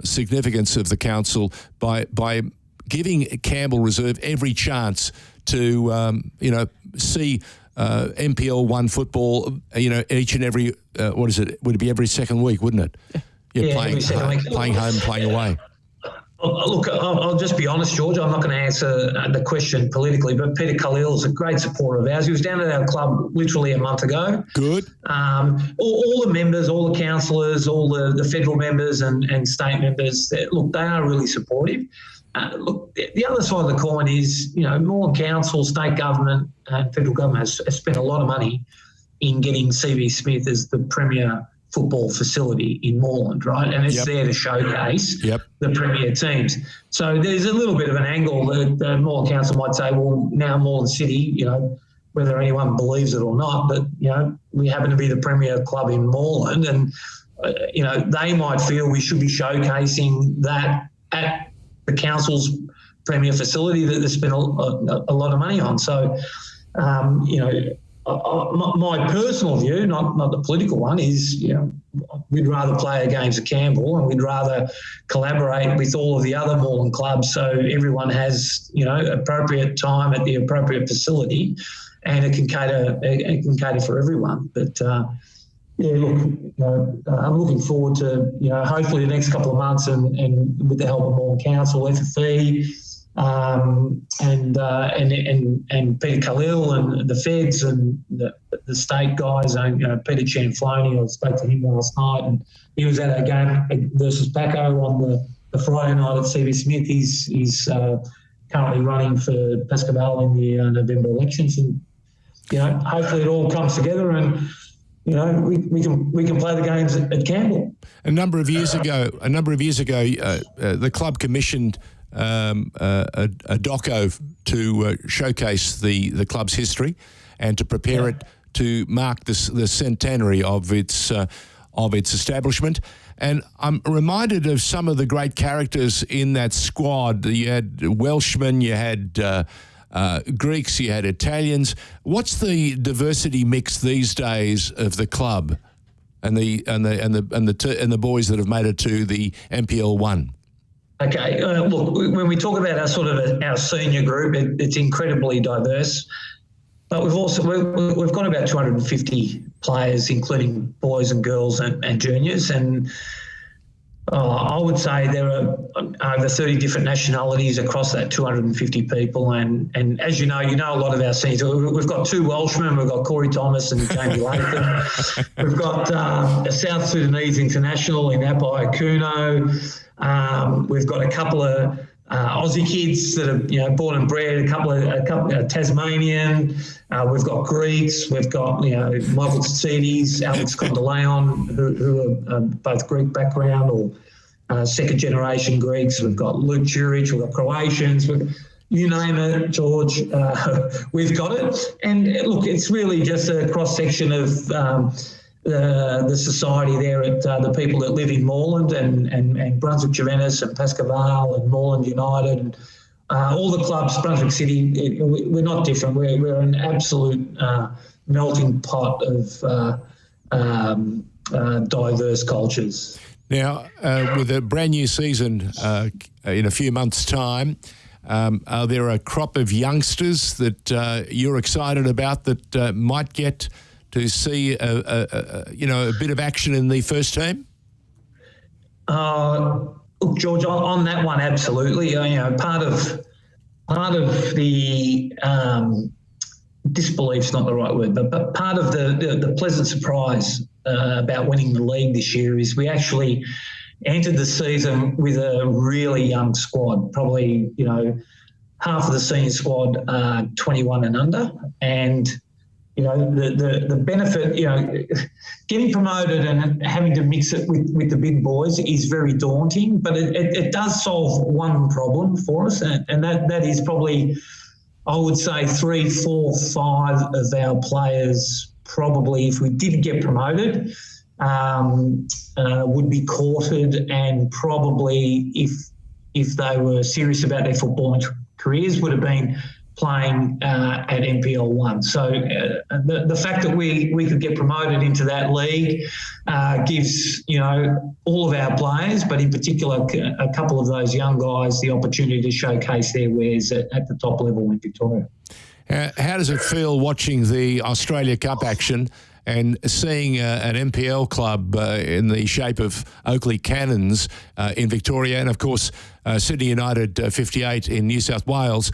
significance of the council by giving Campbell Reserve every chance to see MPL 1 football, each and every what is it? Would it be every second week, wouldn't it? Yeah, playing home, playing away. Look, I'll just be honest, George. I'm not going to answer the question politically, but Peter Khalil is a great supporter of ours. He was down at our club literally a month ago. Good. All the members, all the councillors, all the federal members and state members, they are really supportive. Look, the other side of the coin is, Moreland Council, state government, and federal government has spent a lot of money in getting CB Smith as the premier football facility in Moreland, right? And it's there to showcase the premier teams. So there's a little bit of an angle that the Moreland Council might say, well, now Moreland City, whether anyone believes it or not, but, we happen to be the premier club in Moreland, and, they might feel we should be showcasing that at the council's premier facility that they spent a lot of money on. So, my personal view, not the political one, is we'd rather play our games at Campbell, and we'd rather collaborate with all of the other Moreland clubs so everyone has appropriate time at the appropriate facility, and it can cater for everyone. But I'm looking forward to hopefully the next couple of months, and with the help of Moreland Council, FFE. And Peter Khalil and the feds and the state guys, Peter Cianfloni, I spoke to him last night, and he was at a game versus Paco on the Friday night at CB Smith. He's currently running for Pascaval in the November elections, and hopefully it all comes together, and we can play the games at Campbell. A number of years ago, the club commissioned a doco to showcase the club's history and to prepare it to mark the centenary of its establishment. And I'm reminded of some of the great characters in that squad. You had Welshmen, you had Greeks, you had Italians. What's the diversity mix these days of the club and the boys that have made it to the MPL 1? Okay, look, when we talk about our senior group, it's incredibly diverse. But we've got about 250 players, including boys and girls and juniors. And I would say there are over 30 different nationalities across that 250 people. And as you know a lot of our seniors. We've got 2 Welshmen. We've got Corey Thomas and Jamie Latham. We've got a South Sudanese international in Apai Kuno. We've got a couple of Aussie kids that are born and bred, a couple of Tasmanian. We've got Greeks. We've got Michael Tzitzidis, Alex Kondeleon, who are both Greek background or second generation Greeks. We've got Luke Juric. We've got Croatians. You name it, George. We've got it. And look, it's really just a cross section of the society there at the people that live in Moreland and Brunswick Juventus and Pascoval and Moreland United and all the clubs, Brunswick City. We're not different. We're an absolute melting pot of diverse cultures. Now, with a brand new season in a few months' time, are there a crop of youngsters that you're excited about that might get to see a bit of action in the first team? Look, George, on that one, absolutely. Part of the disbelief's not the right word, but part of the pleasant surprise about winning the league this year is we actually entered the season with a really young squad, probably half of the senior squad 21 and under, and the benefit, getting promoted and having to mix it with the big boys is very daunting, but it does solve one problem for us, and that is probably, I would say, 3, 4, 5 of our players probably, if we didn't get promoted, would be courted, and probably if they were serious about their footballing careers would have been playing at NPL 1. So the fact that we could get promoted into that league gives, all of our players, but in particular a couple of those young guys, the opportunity to showcase their wares at the top level in Victoria. How does it feel watching the Australia Cup action and seeing an NPL club in the shape of Oakleigh Cannons in Victoria, and of course Sydney United 58 in New South Wales,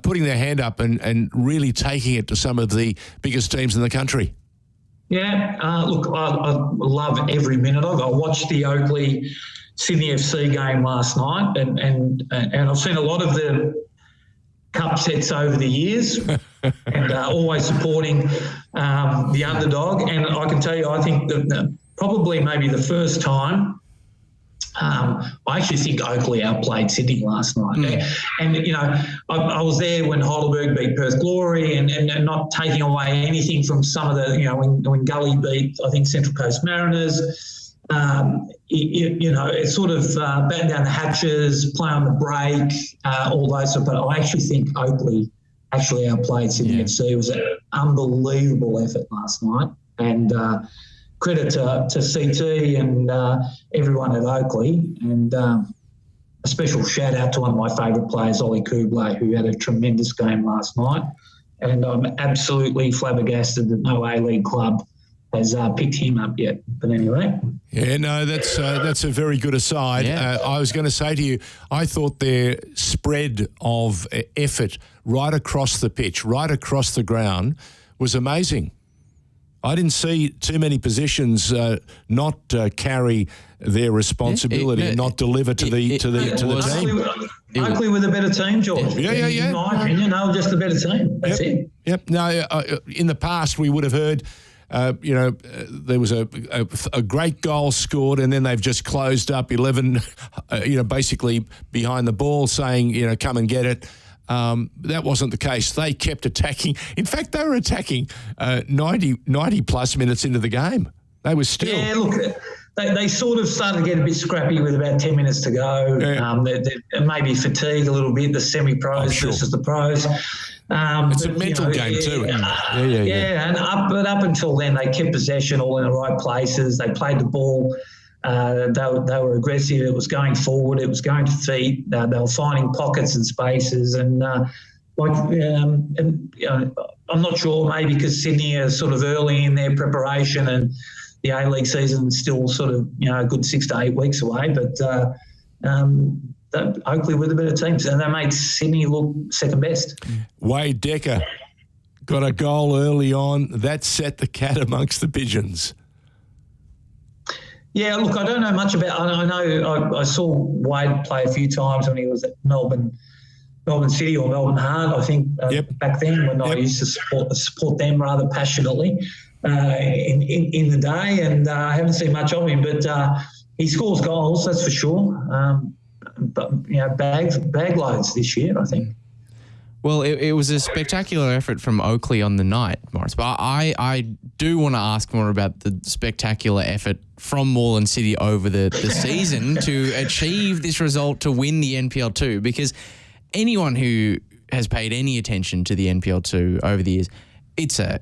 putting their hand up and really taking it to some of the biggest teams in the country? Yeah, look, I love every minute of it. I watched the Oakleigh Sydney FC game last night, and I've seen a lot of the cup sets over the years and always supporting the underdog. And I can tell you, I think that probably maybe the first time, I actually think Oakleigh outplayed Sydney last night. And I was there when Heidelberg beat Perth Glory and not taking away anything from some of the, when Gully beat, I think, Central Coast Mariners. It's sort of batten down the hatches, play on the break, all those sort of. But I actually think Oakleigh actually outplayed Sydney FC. It was an unbelievable effort last night, and credit to CT and everyone at Oakleigh, and a special shout out to one of my favourite players, Ollie Kublai, who had a tremendous game last night, and I'm absolutely flabbergasted that no A-League club has picked him up yet. But anyway. Yeah, no, that's a very good aside. Yeah. I was going to say to you, I thought their spread of effort right across the pitch, right across the ground, was amazing. I didn't see too many positions not carry their responsibility and not deliver to the team. Oakleigh were the better team, George. Yeah. In my opinion, they were just the better team. That's it. Yep. No, in the past we would have heard, there was a great goal scored, and then they've just closed up 11, basically behind the ball, saying, come and get it. That wasn't the case. They kept attacking. In fact, they were attacking 90 plus minutes into the game. They were still. Yeah, look, they sort of started to get a bit scrappy with about 10 minutes to go. Yeah. They're maybe fatigued a little bit, the semi-pros versus the pros. It's a mental game too. Yeah. And up until then, they kept possession all in the right places. They played the ball. They were aggressive. It was going forward. It was going to feet. They were finding pockets and spaces. And I'm not sure, maybe because Sydney are sort of early in their preparation and the A-League season is still sort of, a good 6 to 8 weeks away. But Oakleigh were the better teams, and they made Sydney look second best. Wade Decker got a goal early on. That set the cat amongst the pigeons. Yeah, look, I don't know much about. I know I saw Wade play a few times when he was at Moreland City or Melbourne Heart, I think, back then when I used to support them rather passionately in the day, and I haven't seen much of him, but he scores goals, that's for sure. But bag loads this year, I think. Well, it was a spectacular effort from Oakleigh on the night, Maurice. But I do want to ask more about the spectacular effort from Moreland City over the season to achieve this result to win the NPL2, because anyone who has paid any attention to the NPL2 over the years, it's a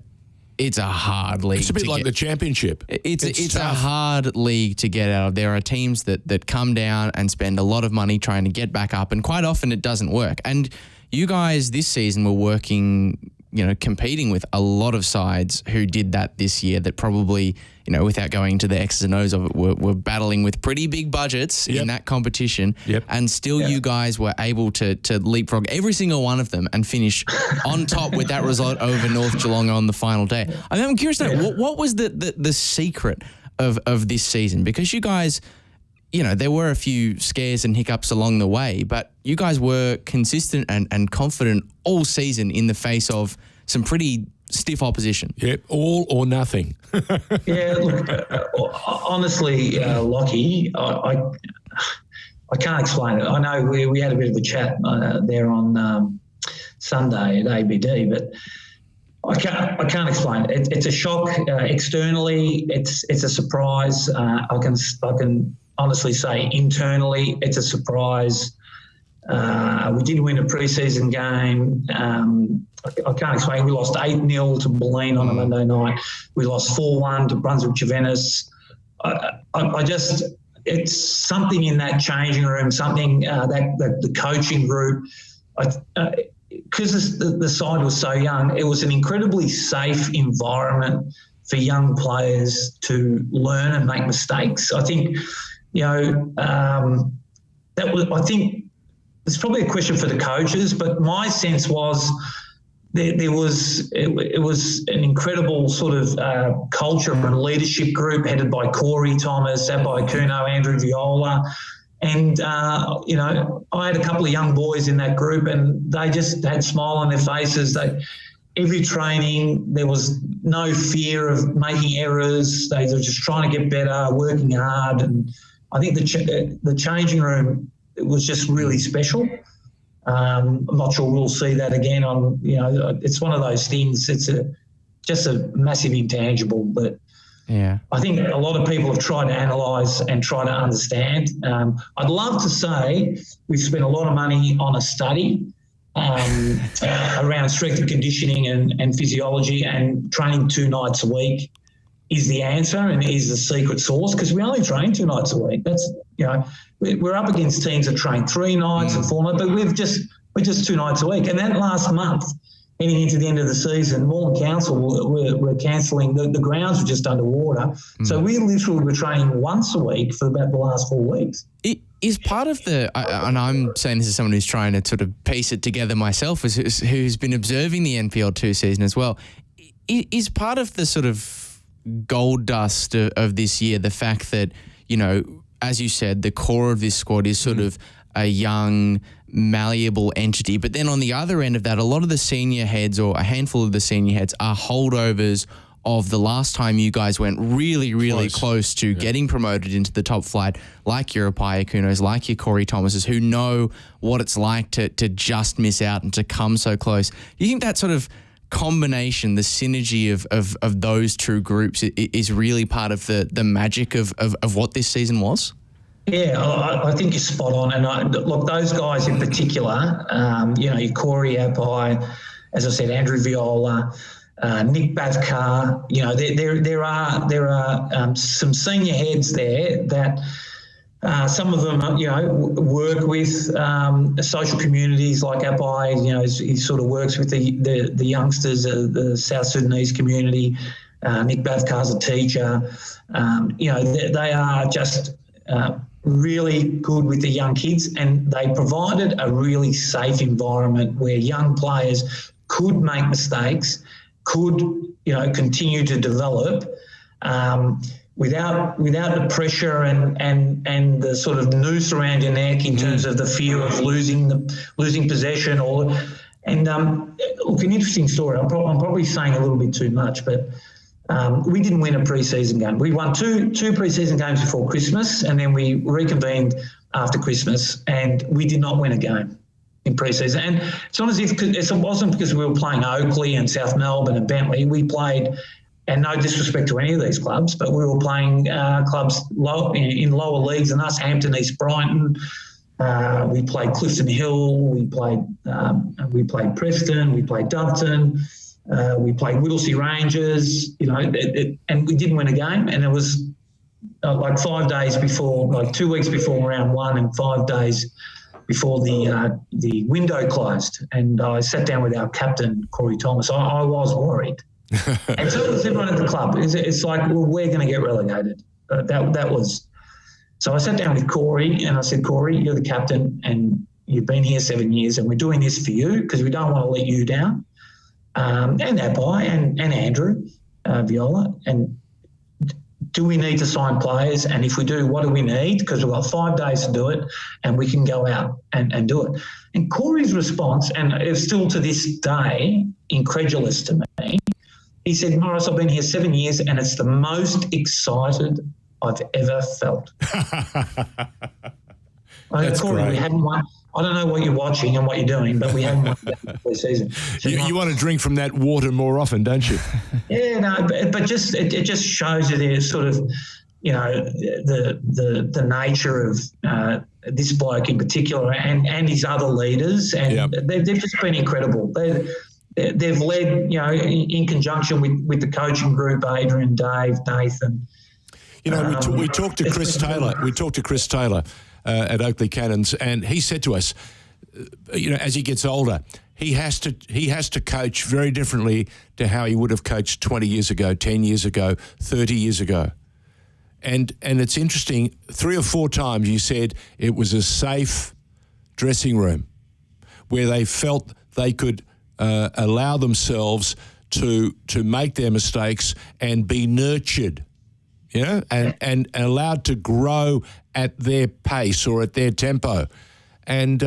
hard league. It's a bit like the championship. It's a hard league to get out of. There are teams that come down and spend a lot of money trying to get back up, and quite often it doesn't work. And you guys this season were working, competing with a lot of sides who did that this year that probably, without going into the X's and O's of it, were battling with pretty big budgets in that competition. And still you guys were able to leapfrog every single one of them and finish on top with that result over North Geelong on the final day. I'm curious to know, what was the secret of this season? Because you guys, there were a few scares and hiccups along the way, but you guys were consistent and confident all season in the face of some pretty stiff opposition. Yep, all or nothing. Yeah, look, honestly, Lachie, I can't explain it. I know we had a bit of a chat there on Sunday at ABD, but I can't explain it. It's a shock externally. It's a surprise. I can honestly say internally, it's a surprise. We did win a pre-season game. I can't explain. We lost 8-0 to Moline on a Monday night. We lost 4-1 to Brunswick Juventus. It's something in that changing room, something that the coaching group, because the side was so young, it was an incredibly safe environment for young players to learn and make mistakes. I think, I think it's probably a question for the coaches, but my sense was it was an incredible sort of culture and leadership group headed by Corey Thomas, Abai Kuno, Andrew Viola. And, I had a couple of young boys in that group, and they just had a smile on their faces. Every training, there was no fear of making errors. They were just trying to get better, working hard. And I think the changing room, it was just really special. I'm not sure we'll see that again. It's one of those things. It's just a massive intangible. But I think a lot of people have tried to analyse and try to understand. I'd love to say we've spent a lot of money on a study around strength and conditioning and physiology, and training 2 nights a week is the answer and is the secret sauce, because we only train 2 nights a week. That's, we're up against teams that train 3 nights and 4 nights, but we're just 2 nights a week. And that last month, heading into the end of the season, Moreland Council were cancelling. The grounds were just underwater. So we literally were training once a week for about the last 4 weeks. It is part of and I'm saying this as someone who's trying to sort of piece it together myself, who's been observing the NPL2 season as well, is part of the sort of gold dust of this year the fact that, as you said, the core of this squad is sort of a young, malleable entity. But then on the other end of that, a lot of the senior heads, or a handful of the senior heads, are holdovers of the last time you guys went really, really close to getting promoted into the top flight, like your Apai Akunos, like your Corey Thomases, who know what it's like to just miss out and to come so close. Do you think that sort of combination, the synergy of those two groups is really part of the magic of what this season was? Yeah, I think you're spot on. And look, those guys in particular, your Corey Apai, as I said, Andrew Viola, Nick Bavkar, there are some senior heads there that some of them, work with social communities like Apai. He sort of works with the youngsters, the South Sudanese community. Nick Bavkar's a teacher. They are just really good with the young kids, and they provided a really safe environment where young players could make mistakes, could continue to develop without the pressure and the sort of noose around your neck in terms of the fear of losing possession look, an interesting story. I'm probably saying a little bit too much, but we didn't win a pre-season game. We won two pre-season games before Christmas, and then we reconvened after Christmas, and we did not win a game in pre-season. And it's not as if it wasn't because we were playing Oakleigh and South Melbourne and Bentley. We played, and no disrespect to any of these clubs, but we were playing clubs in lower leagues than us, Hampton, East Brighton. We played Clifton Hill. We played Preston. We played Doveton. We played Whittlesea Rangers. And we didn't win a game. And it was like 5 days before, like 2 weeks before round one, and 5 days before the window closed. And I sat down with our captain, Corey Thomas. I was worried. And so was everyone at the club. It's like, well, we're going to get relegated. That was. So I sat down with Corey and I said, Corey, you're the captain and you've been here 7 years, and we're doing this for you because we don't want to let you down. And Abai and Andrew Viola. And do we need to sign players? And if we do, what do we need? Because we've got 5 days to do it, and we can go out and do it. And Corey's response, and it's still to this day incredulous to me, he said, Maurice, I've been here 7 years and it's the most excited I've ever felt. That's Corey, great. we haven't won. I don't know what you're watching and what you're doing, but we haven't won the season. So You want to drink from that water more often, don't you? Yeah, no, but just it just shows you there's sort of, the nature of this bloke in particular and his other leaders, and they've just been incredible. They've led, in conjunction with the coaching group, Adrian, Dave, Nathan. We talked to Chris Taylor. We talked to Chris Taylor at Oakleigh Cannons, and he said to us, as he gets older, he has to coach very differently to how he would have coached 20 years ago, 10 years ago, 30 years ago. And it's interesting, 3 or 4 times you said it was a safe dressing room where they felt they could allow themselves to make their mistakes and be nurtured, and allowed to grow at their pace or at their tempo. And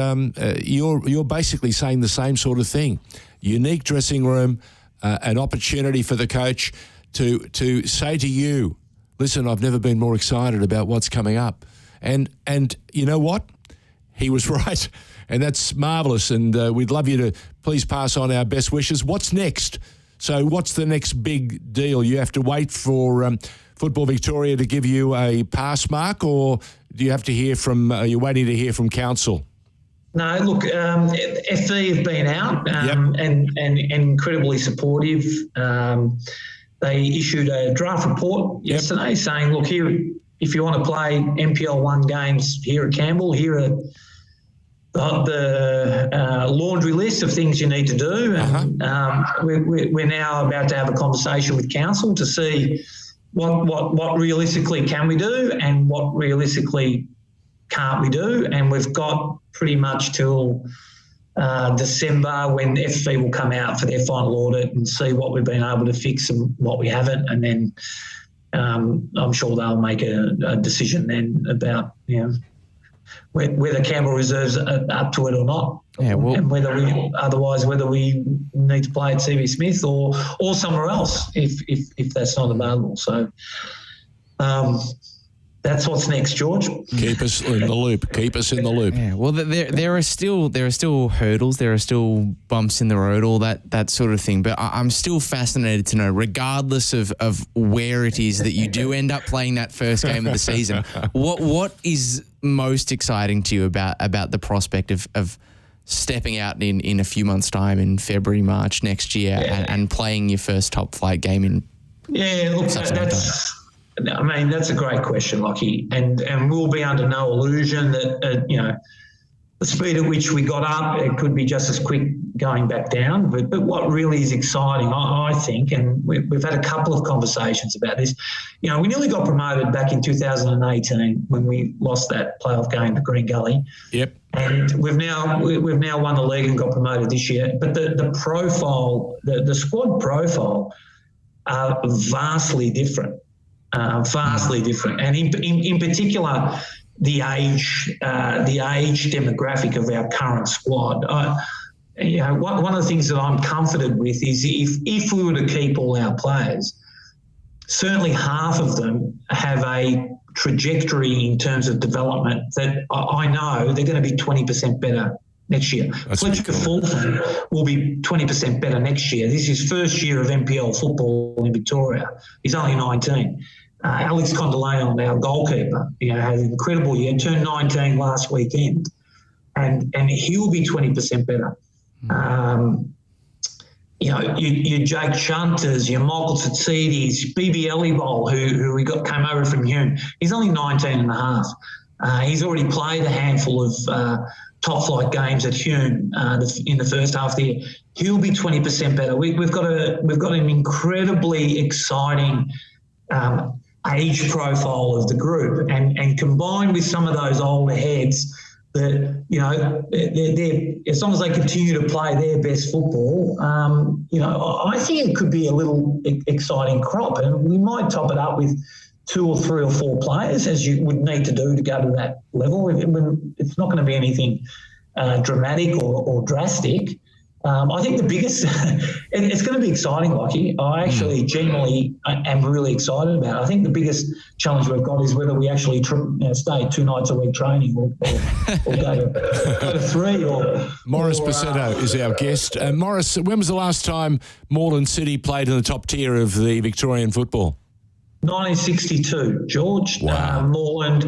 you're basically saying the same sort of thing. Unique dressing room, an opportunity for the coach to say to you, listen, I've never been more excited about what's coming up. And you know what? He was right. And that's marvellous. And we'd love you to please pass on our best wishes. What's next? So what's the next big deal? You have to wait for Football Victoria to give you a pass mark, or do you have to hear from, are you waiting to hear from council? No, look, FV have been out and incredibly supportive. They issued a draft report yesterday saying, look, here, if you want to play NPL 1 games here at Campbell, here are the laundry list of things you need to do. And we're now about to have a conversation with council to see what realistically can we do and what realistically can't we do. And we've got pretty much till December when FV will come out for their final audit and see what we've been able to fix and what we haven't. And then I'm sure they'll make a decision then about, whether Campbell Reserve's up to it or not. Yeah, well, and whether we need to play at CV Smith or somewhere else if that's not available. So that's what's next, George. Keep us in the loop. Keep us in the loop. Yeah, well, there are still hurdles, there are still bumps in the road, all that sort of thing. But I'm still fascinated to know, regardless of where it is that you do end up playing that first game of the season, what is most exciting to you about the prospect of stepping out in a few months' time, in February, March next year, and playing your first top flight game in such a long time? That's a great question, Lachie, and we'll be under no illusion that the speed at which we got up, it could be just as quick going back down. But what really is exciting, I think, and we've had a couple of conversations about this, we nearly got promoted back in 2018 when we lost that playoff game to Green Gully. Yep. And we've now won the league and got promoted this year. But the profile, the squad profile, are vastly different. And in particular, the age demographic of our current squad. One of the things that I'm comforted with is if we were to keep all our players, certainly half of them have a trajectory in terms of development that I know they're going to be 20% better next year. Fletcher Fulton will be 20% better next year. This is his first year of NPL football in Victoria. He's only 19. Alex Condeleon, our goalkeeper, had an incredible year, turned 19 last weekend, and he'll be 20% better. Your Jake Shunters, your Michael Tsitsidis, BB Ellibol, who came over from Hume. He's only 19 and a half. He's already played a handful of top flight games at Hume in the first half of the year. He'll be 20% better. We've got an incredibly exciting age profile of the group, and combined with some of those older heads that, they're, as long as they continue to play their best football, I think it could be a little exciting crop, and we might top it up with 2 or 3 or 4 players, as you would need to do to go to that level. It's not going to be anything dramatic or drastic. I think the biggest, it's going to be exciting, Lachie. I actually genuinely am really excited about it. I think the biggest challenge we've got is whether we actually stay 2 nights a week training or go to 3. Maurice Bisetto is our guest. Maurice, when was the last time Moreland City played in the top tier of the Victorian football? 1962, George. Wow. Moreland,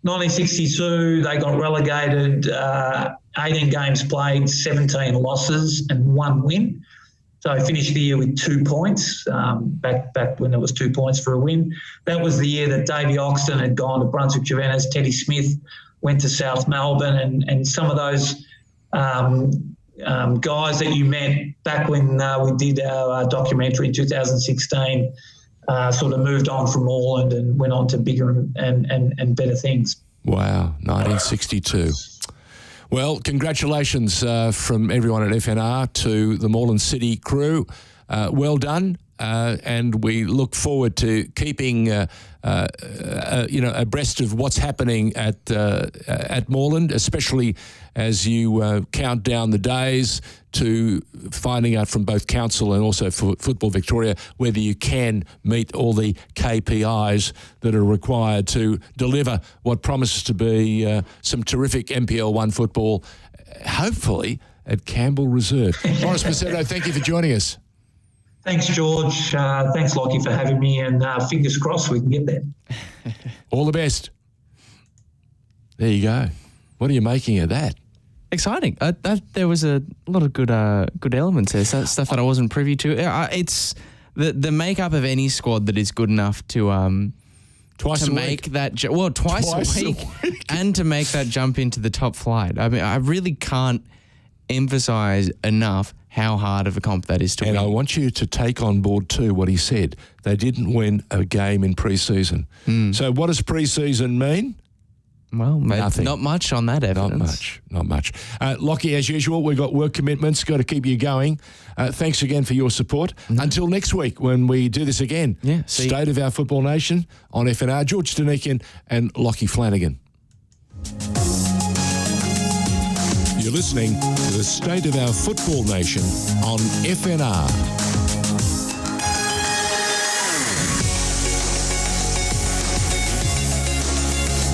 1962, they got relegated, 18 games played, 17 losses and 1 win. So I finished the year with 2 points, back when there was 2 points for a win. That was the year that Davey Oxton had gone to Brunswick Juventus, Teddy Smith went to South Melbourne, and some of those guys that you met back when we did our documentary in 2016 sort of moved on from Moreland and went on to bigger and better things. Wow, 1962. Well, congratulations from everyone at FNR to the Moreland City crew. Well done, and we look forward to keeping abreast of what's happening at Moreland, especially as you count down the days to finding out from both council and also for Football Victoria whether you can meet all the KPIs that are required to deliver what promises to be some terrific NPL 1 football, hopefully at Campbell Reserve. Maurice Bisetto, thank you for joining us. Thanks, George. Thanks, Lachie, for having me, and fingers crossed we can get there. All the best. There you go. What are you making of that? Exciting. There was a lot of good elements there. Stuff that I wasn't privy to. It's the makeup of any squad that is good enough to twice a week, and to make that jump into the top flight. I mean, I really can't emphasize enough how hard of a comp that is to win. And I want you to take on board too what he said. They didn't win a game in pre-season. So what does pre-season mean? Well, nothing. Not much on that evidence. Not much. Lachie, as usual, we've got work commitments, got to keep you going. Thanks again for your support. Until next week when we do this again. Yeah, State of Our Football Nation on FNR. George Danikian and Lachie Flanagan. You're listening to the State of Our Football Nation on FNR.